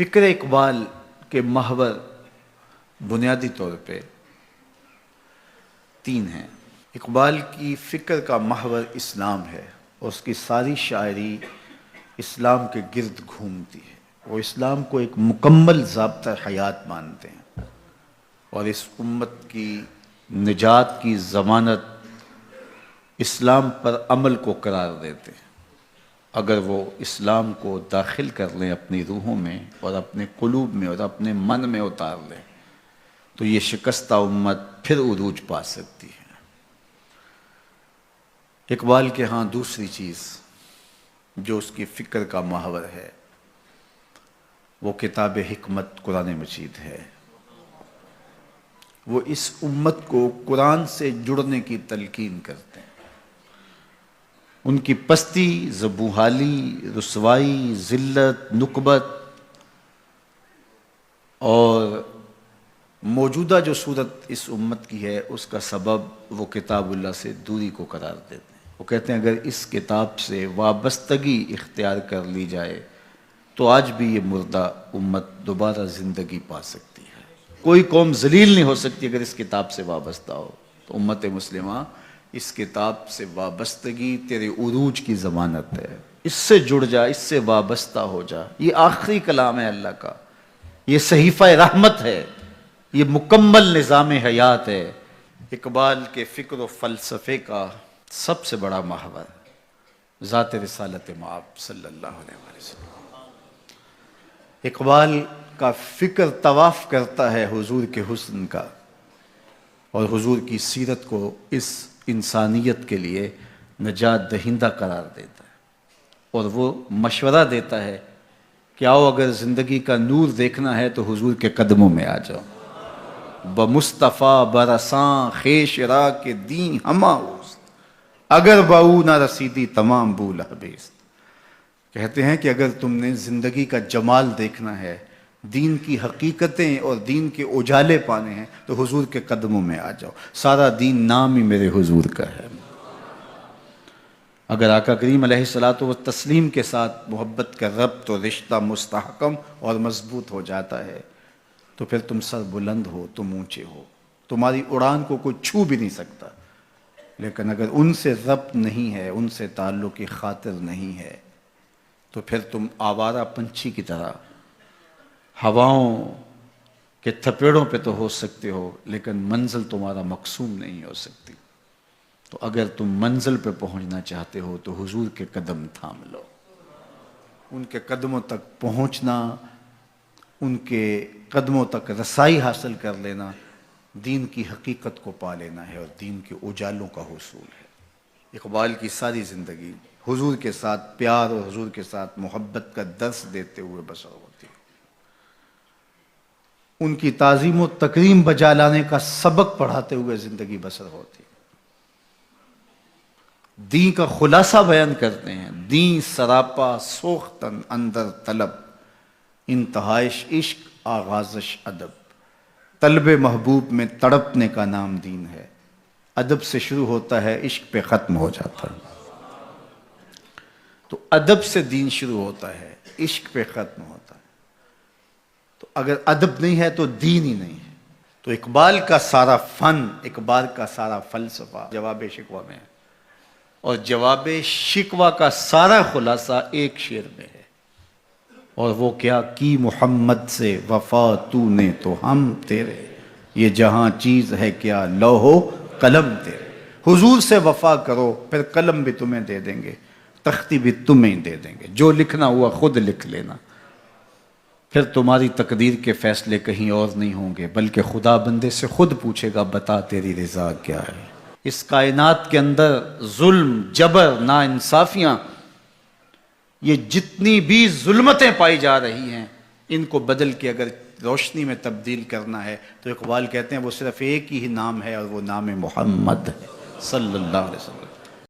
فکر اقبال کے محور بنیادی طور پہ تین ہیں۔ اقبال کی فکر کا محور اسلام ہے اور اس کی ساری شاعری اسلام کے گرد گھومتی ہے۔ وہ اسلام کو ایک مکمل ضابطہ حیات مانتے ہیں اور اس امت کی نجات کی ضمانت اسلام پر عمل کو قرار دیتے ہیں۔ اگر وہ اسلام کو داخل کر لیں اپنی روحوں میں اور اپنے قلوب میں اور اپنے من میں اتار لیں تو یہ شکستہ امت پھر عروج پا سکتی ہے۔ اقبال کے ہاں دوسری چیز جو اس کی فکر کا محور ہے وہ کتاب حکمت قرآن مجید ہے۔ وہ اس امت کو قرآن سے جڑنے کی تلقین کرتے ہیں۔ ان کی پستی، زبوحالی، رسوائی، ذلت، نکبت اور موجودہ جو صورت اس امت کی ہے اس کا سبب وہ کتاب اللہ سے دوری کو قرار دیتے ہیں۔ وہ کہتے ہیں اگر اس کتاب سے وابستگی اختیار کر لی جائے تو آج بھی یہ مردہ امت دوبارہ زندگی پا سکتی ہے۔ کوئی قوم ذلیل نہیں ہو سکتی اگر اس کتاب سے وابستہ ہو۔ تو امت مسلمہ اس کتاب سے وابستگی تیرے عروج کی ضمانت ہے۔ اس سے جڑ جا، اس سے وابستہ ہو جا۔ یہ آخری کلام ہے اللہ کا، یہ صحیفہ رحمت ہے، یہ مکمل نظام حیات ہے۔ اقبال کے فکر و فلسفے کا سب سے بڑا محور ذات رسالت مآب صلی اللہ علیہ وسلم۔ اقبال کا فکر طواف کرتا ہے حضور کے حسن کا اور حضور کی سیرت کو اس انسانیت کے لیے نجات دہندہ قرار دیتا ہے، اور وہ مشورہ دیتا ہے کہ آؤ اگر زندگی کا نور دیکھنا ہے تو حضور کے قدموں میں آ جاؤ۔ بمصطفیٰ برساں خیش را کے دین ہما اوست، اگر باؤ نہ رسیدی تمام بول حبیست۔ کہتے ہیں کہ اگر تم نے زندگی کا جمال دیکھنا ہے، دین کی حقیقتیں اور دین کے اجالے پانے ہیں تو حضور کے قدموں میں آ جاؤ۔ سارا دین نام ہی میرے حضور کا ہے۔ اگر آقا کریم علیہ الصلوۃ والتسلیم کے ساتھ محبت کا ربط و رشتہ مستحکم اور مضبوط ہو جاتا ہے تو پھر تم سر بلند ہو، تم اونچے ہو، تمہاری اڑان کو کوئی چھو بھی نہیں سکتا۔ لیکن اگر ان سے ربط نہیں ہے، ان سے تعلق کی خاطر نہیں ہے تو پھر تم آوارہ پنچھی کی طرح ہواؤں کے تھپیڑوں پہ تو ہو سکتے ہو لیکن منزل تمہارا مقصود نہیں ہو سکتی۔ تو اگر تم منزل پہ پہنچنا چاہتے ہو تو حضور کے قدم تھام لو۔ ان کے قدموں تک پہنچنا، ان کے قدموں تک رسائی حاصل کر لینا دین کی حقیقت کو پا لینا ہے اور دین کے اجالوں کا حصول ہے۔ اقبال کی ساری زندگی حضور کے ساتھ پیار اور حضور کے ساتھ محبت کا درس دیتے ہوئے بسر ہوتی ہے۔ ان کی تعظیم و تکریم بجا لانے کا سبق پڑھاتے ہوئے زندگی بسر ہوتی ہے۔ دین کا خلاصہ بیان کرتے ہیں، دین سراپا سوختن اندر طلب، انتہائش عشق آغازش ادب۔ طلب محبوب میں تڑپنے کا نام دین ہے، ادب سے شروع ہوتا ہے، عشق پہ ختم ہو جاتا ہے۔ تو ادب سے دین شروع ہوتا ہے، عشق پہ ختم ہوتا ہے۔ تو اگر ادب نہیں ہے تو دین ہی نہیں ہے۔ تو اقبال کا سارا فن، اقبال کا سارا فلسفہ جواب شکوہ میں ہے، اور جواب شکوہ کا سارا خلاصہ ایک شعر میں ہے، اور وہ کیا کی محمد سے وفا تو نے تو ہم تیرے، یہ جہاں چیز ہے کیا لوح و قلم تیرے۔ حضور سے وفا کرو پھر قلم بھی تمہیں دے دیں گے، تختی بھی تمہیں دے دیں گے، جو لکھنا ہوا خود لکھ لینا۔ پھر تمہاری تقدیر کے فیصلے کہیں اور نہیں ہوں گے بلکہ خدا بندے سے خود پوچھے گا بتا تیری رضا کیا ہے۔ اس کائنات کے اندر ظلم، جبر، ناانصافیاں، یہ جتنی بھی ظلمتیں پائی جا رہی ہیں ان کو بدل کے اگر روشنی میں تبدیل کرنا ہے تو اقبال کہتے ہیں وہ صرف ایک ہی نام ہے اور وہ نام محمد ہے صلی اللہ علیہ وسلم۔